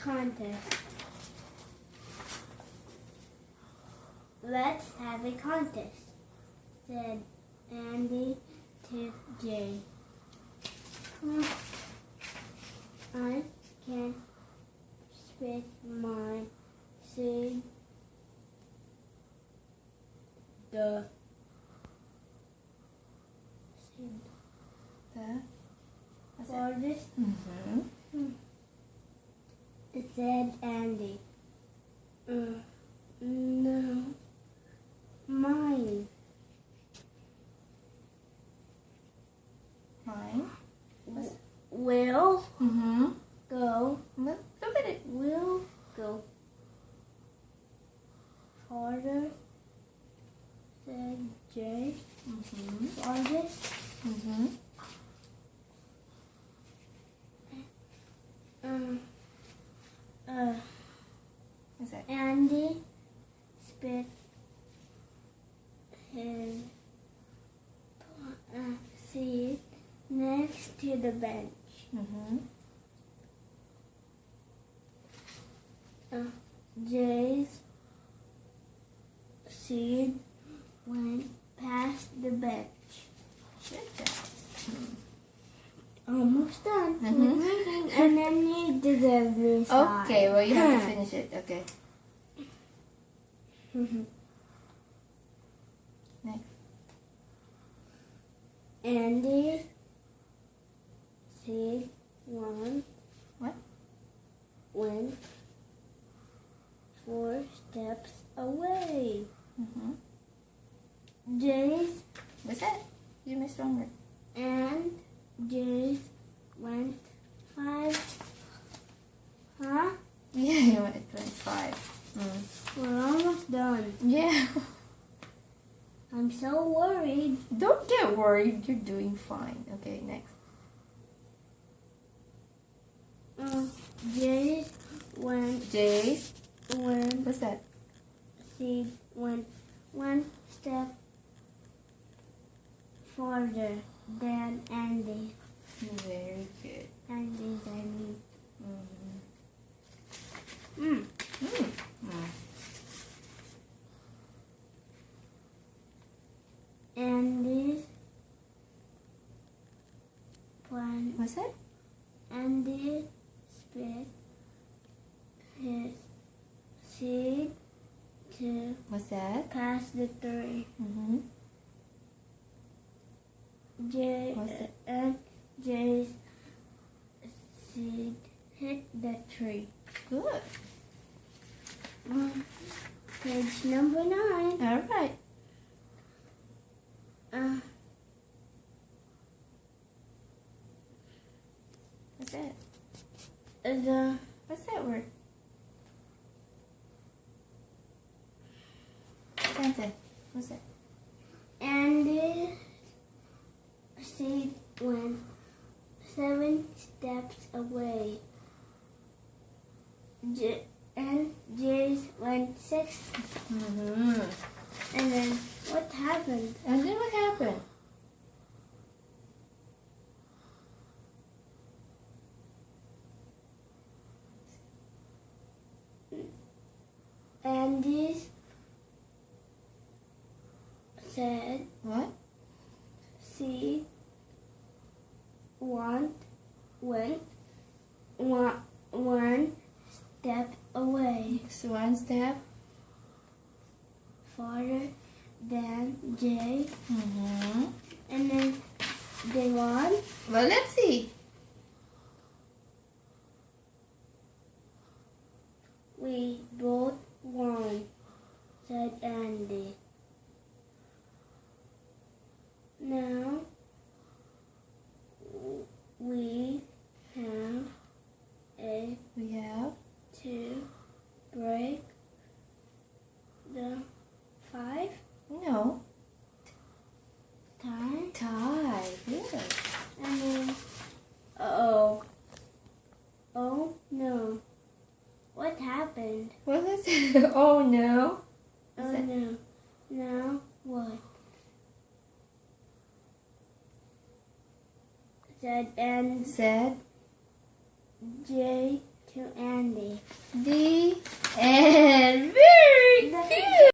contest. Let's have a contest, said Andy to Jay. I can spit my seed the farthest. It said Andy. No, mine. Mine. Will Mm-hmm. go. Look at it. Will go farther, said Jay. Mm-hmm. Farthest. Mm-hmm. What's that? Andy spit his seed next to the bench. Mm-hmm. Jay's seed went past the bench. Good job. Almost done. Mhm. And then you deserve this side. Okay, well you have to finish it. Okay. Next. Andy seed one. What? Went 4 steps away. Mm-hmm. Jay's What's that? You missed one word. and Jay's went 5. Huh? Yeah, you went 25. We're almost done. Yeah. I'm so worried. Don't get worried. You're doing fine. Okay, next. Jay's went Jay's. when What's that? seed went 1 step farther than Andy. Very good. Andy's, I mean. Mm-hmm. Mm. Andy's plan. What's that? Andy spit his seed to What's that? pass the 3. Mm-hmm. What's that? And Jay's seed hit the tree. Good. Page number 9. All right. What's that? What's that word? Santa. What's that? Andy's seed went 7 steps away. And Jay's went 6. Mm-hmm. And then what happened? And then what happened? Andy's said What? seed went 1 step away, So one step. farther than Jay, Mm-hmm. and then they won. Well, let's see. We both won, said Andy. Now we have We have to break the 5 no tie. tie. Good. And then, oh no, what happened? Well, let's. Oh no. Oh that- no, now what? Said and Said Jay to Andy. The end.